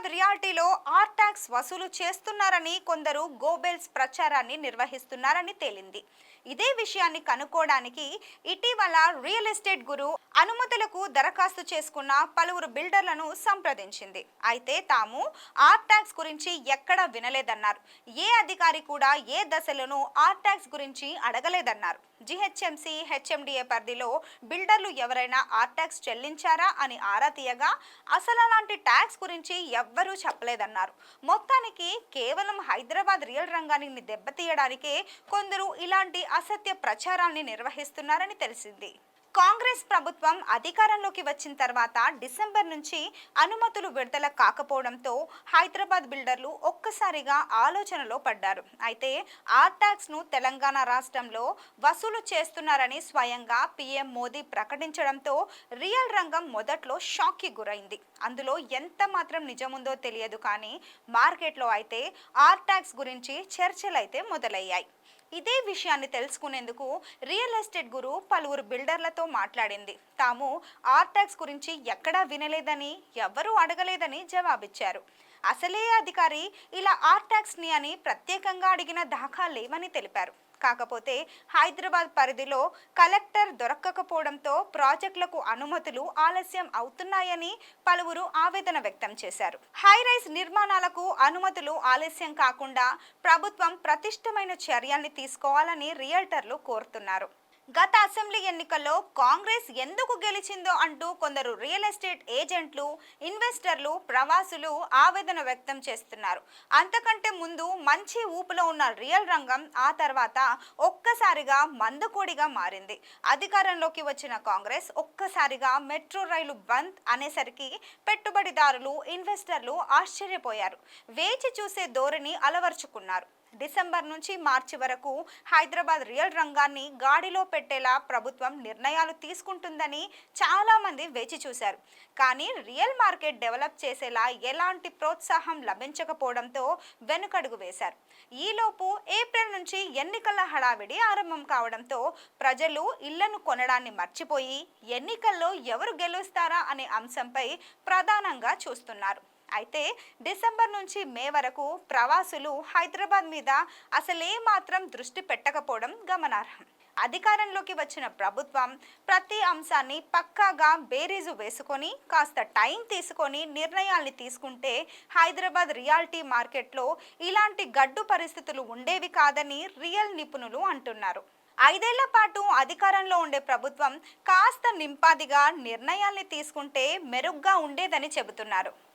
Hyderabad రియాల్టీలో R tax వసూలు చేస్తున్నారని కొందరు గోబెల్స్ ప్రచారాన్ని నిర్వహిస్తున్నారని తేలింది. ఇదే విషయాన్ని కనుక్కోవడానికి ఇటీవల రియల్ ఎస్టేట్ గురు అనుమతులకు దరఖాస్తు చేసుకున్న పలువురు బిల్డర్లను సంప్రదించింది. అయితే తాము ఆర్ ట్యాక్స్ గురించి ఎక్కడా వినలేదన్నారు. ఏ అధికారి కూడా ఏ దశలోనూ ఆర్ ట్యాక్స్ గురించి అడగలేదన్నారు. జిహెచ్ఎంసీ హెచ్ఎండిఏ పరిధిలో బిల్డర్లు ఎవరైనా ఆర్ ట్యాక్స్ చెల్లించారా అని ఆరా తీయగా అసలు అలాంటి ట్యాక్స్ గురించి ఎవ్వరూ చెప్పలేదన్నారు. మొత్తానికి కేవలం హైదరాబాద్ రియల్ రంగాన్ని దెబ్బతీయడానికే కొందరు ఇలాంటి అసత్య ప్రచారాన్ని నిర్వహిస్తున్నారని తెలిసింది. కాంగ్రెస్ ప్రభుత్వం అధికారంలోకి వచ్చిన తర్వాత డిసెంబర్ నుంచి అనుమతులు విడుదల కాకపోవడంతో హైదరాబాద్ బిల్డర్లు ఒక్కసారిగా ఆలోచనలో పడ్డారు. అయితే ఆర్ ట్యాక్స్ ను తెలంగాణ రాష్ట్రంలో వసూలు చేస్తున్నారని స్వయంగా పీఎం మోదీ ప్రకటించడంతో రియల్ రంగం మొదట్లో షాక్కి గురైంది. అందులో ఎంత మాత్రం నిజముందో తెలియదు, కానీ మార్కెట్లో అయితే ఆర్ ట్యాక్స్ గురించి చర్చలైతే మొదలయ్యాయి. ఇదే విషయాన్ని తెలుసుకునేందుకు రియల్ ఎస్టేట్ గురు పలువురు బిల్డర్లతో మాట్లాడింది. తాము ఆర్ ట్యాక్స్ గురించి ఎక్కడా వినలేదని, ఎవ్వరూ అడగలేదని జవాబిచ్చారు. అసలే అధికారి ఇలా ఆర్ ట్యాక్స్ ని అని ప్రత్యేకంగా అడిగిన దాఖలా లేవని తెలిపారు. కాకపోతే హైదరాబాద్ పరిధిలో కలెక్టర్ దొరకకపోవడంతో ప్రాజెక్టులకు అనుమతులు ఆలస్యం అవుతున్నాయని పలువురు ఆవేదన వ్యక్తం చేశారు. హైరైజ్ నిర్మాణాలకు అనుమతులు ఆలస్యం కాకుండా ప్రభుత్వం ప్రతిష్టమైన చర్యల్ని తీసుకోవాలని రియల్టర్లు కోరుతున్నారు. గత అసెంబ్లీ ఎన్నికల్లో కాంగ్రెస్ ఎందుకు గెలిచిందో అంటూ కొందరు రియల్ ఎస్టేట్ ఏజెంట్లు, ఇన్వెస్టర్లు, ప్రవాసులు ఆవేదన వ్యక్తం చేస్తున్నారు. అంతకంటే ముందు మంచి ఊపులో ఉన్న రియల్ రంగం ఆ తర్వాత ఒక్కసారిగా మందుకోడిగా మారింది. అధికారంలోకి వచ్చిన కాంగ్రెస్ ఒక్కసారిగా మెట్రో రైలు బంద్ అనేసరికి పెట్టుబడిదారులు, ఇన్వెస్టర్లు ఆశ్చర్యపోయారు. వేచి చూసే ధోరణి అలవర్చుకున్నారు. డిసెంబర్ నుంచి మార్చి వరకు హైదరాబాద్ రియల్ రంగాన్ని గాడిలో పెట్టేలా ప్రభుత్వం నిర్ణయాలు తీసుకుంటుందని చాలా మంది వేచి చూశారు. కానీ రియల్ మార్కెట్ డెవలప్ చేసేలా ఎలాంటి ప్రోత్సాహం లభించకపోవడంతో వెనుకడుగు వేశారు. ఈలోపు ఏప్రిల్ నుంచి ఎన్నికల హడావిడి ఆరంభం కావడంతో ప్రజలు ఇళ్లను కొనడాన్ని మర్చిపోయి ఎన్నికల్లో ఎవరు గెలుస్తారా అనే అంశంపై ప్రధానంగా చూస్తున్నారు. అయితే డిసెంబర్ నుంచి మే వరకు ప్రవాసులు హైదరాబాద్ మీద అసలే మాత్రం దృష్టి పెట్టకపోవడం గమనార్హం. అధికారంలోకి వచ్చిన ప్రభుత్వం ప్రతి అంశాన్ని పక్కాగా బేరీజు వేసుకొని కాస్త టైం తీసుకొని నిర్ణయాల్ని తీసుకుంటే హైదరాబాద్ రియాలిటీ మార్కెట్లో ఇలాంటి గడ్డు పరిస్థితులు ఉండేవి కాదని రియల్ నిపుణులు అంటున్నారు. 5 ఏళ్ల పాటు అధికారంలో ఉండే ప్రభుత్వం కాస్త నింపాదిగా నిర్ణయాల్ని తీసుకుంటే మెరుగ్గా ఉండేదని చెబుతున్నారు.